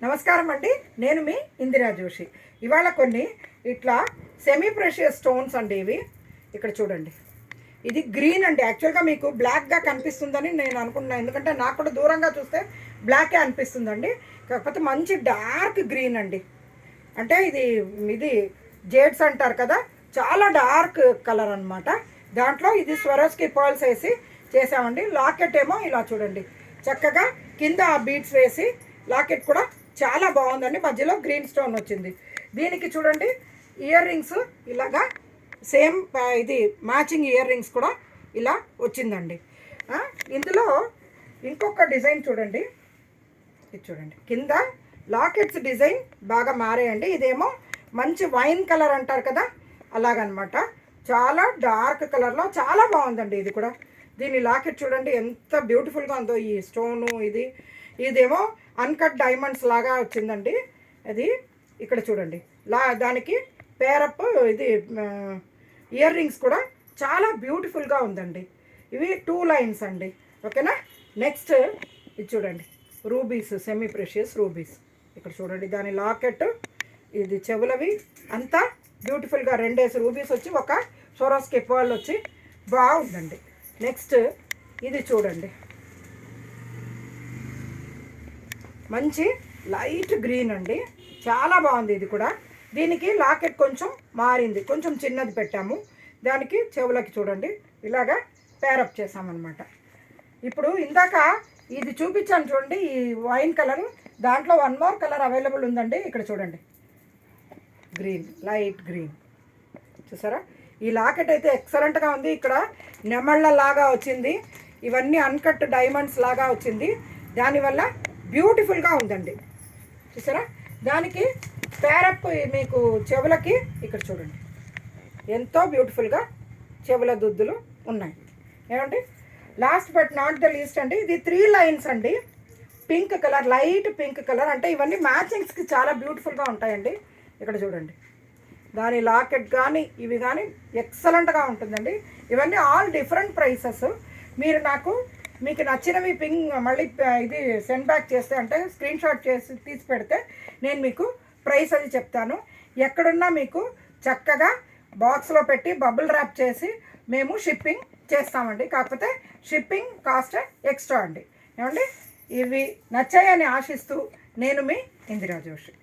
నమస్కారం అండి. నేను మీ ఇందిరా జోషి. ఇవాళ కొన్ని ఇట్లా సెమీ ప్రెషియస్ స్టోన్స్ అండి. ఇవి ఇక్కడ చూడండి. ఇది గ్రీన్ అండి. యాక్చువల్గా మీకు బ్లాక్గా కనిపిస్తుందని నేను అనుకుంటున్నాను, ఎందుకంటే నాకు కూడా దూరంగా చూస్తే బ్లాకే అనిపిస్తుందండి. కాకపోతే మంచి డార్క్ గ్రీన్ అండి. అంటే ఇది ఇది జేడ్స్ అంటారు కదా, చాలా డార్క్ కలర్ అనమాట. దాంట్లో ఇది స్వరోస్కి పర్ల్స్ వేసి చేసామండి. లాకెట్ ఏమో ఇలా చూడండి, చక్కగా కింద ఆ బీడ్స్ వేసి లాకెట్ కూడా చాలా బాగుందండి. మధ్యలో గ్రీన్ స్టోన్ వచ్చింది. దీనికి చూడండి ఇయర్ రింగ్స్ ఇలాగా సేమ్ ఇది మ్యాచింగ్ ఇయర్ రింగ్స్ కూడా ఇలా వచ్చిందండి. ఇందులో ఇంకొక డిజైన్ చూడండి. ఇది చూడండి, కింద లాకెట్స్ డిజైన్ బాగా మారాయండి. ఇదేమో మంచి వైన్ కలర్ అంటారు కదా, అలాగనమాట. చాలా డార్క్ కలర్లో చాలా బాగుందండి. ఇది కూడా దీని లాకెట్ చూడండి ఎంత బ్యూటిఫుల్గా ఉందో. ఈ స్టోను ఇదేమో అన్కట్ డైమండ్స్ లాగా వచ్చిందండి. అది ఇక్కడ చూడండి, దానికి పేరప్ ఇది ఇయర్ రింగ్స్ కూడా చాలా బ్యూటిఫుల్గా ఉందండి. ఇవి 2 లైన్స్ అండి. ఓకేనా. నెక్స్ట్ ఇది చూడండి, రూబీస్, సెమీ ప్రెషియస్ రూబీస్. ఇక్కడ చూడండి, దాని లాకెట్, ఇది చెవులవి అంతా బ్యూటిఫుల్గా 2 రూబీస్ వచ్చి ఒక సోరోస్కి పర్ల్ వచ్చి బాగుందండి. నెక్స్ట్ ఇది చూడండి, మంచి లైట్ గ్రీన్ అండి, చాలా బాగుంది. ఇది కూడా దీనికి లాకెట్ కొంచెం మారింది, కొంచెం చిన్నది పెట్టాము. దానికి చెవులకి చూడండి ఇలాగా పేరప్ చేసామన్నమాట. ఇప్పుడు ఇందాక ఇది చూపించాను చూడండి, ఈ వైన్ కలర్, దాంట్లో 1 మోర్ కలర్ అవైలబుల్ ఉందండి. ఇక్కడ చూడండి, గ్రీన్, లైట్ గ్రీన్. చూసారా, ఈ లాకెట్ అయితే ఎక్సలెంట్గా ఉంది. ఇక్కడ నెమళ్ళలాగా వచ్చింది, ఇవన్నీ అన్కట్ డైమండ్స్ లాగా వచ్చింది. దానివల్ల బ్యూటిఫుల్గా ఉందండి. చూసారా, దానికి పేరప్ మీకు చెవులకి ఇక్కడ చూడండి ఎంతో బ్యూటిఫుల్గా చెవుల దుద్దులు ఉన్నాయి. ఏమండి, last but not the least అండి, ఇది 3 లైన్స్ అండి. Pink colour, light pink colour. అంటే ఇవన్నీ మ్యాచింగ్స్కి చాలా బ్యూటిఫుల్గా ఉంటాయండి. ఇక్కడ చూడండి, దాని లాకెట్ కానీ ఇవి కానీ ఎక్సలెంట్గా ఉంటుందండి. ఇవన్నీ ఆల్ డిఫరెంట్ ప్రైసెస్. మీరు మీకు నచ్చినవి మళ్ళీ ఇది సెండ్ బ్యాక్ చేస్తే, అంటే స్క్రీన్ షాట్ చేసి తీసి పెడితే నేను మీకు ప్రైస్ అది చెప్తాను. ఎక్కడున్నా మీకు చక్కగా బాక్స్లో పెట్టి బబుల్ ర్యాప్ చేసి మేము షిప్పింగ్ చేస్తామండి. కాకపోతే షిప్పింగ్ కాస్ట్ ఎక్స్ట్రా అండి. ఏమండి, ఇవి నచ్చాయని ఆశిస్తూ నేను మీ ఇందిరా జోషి.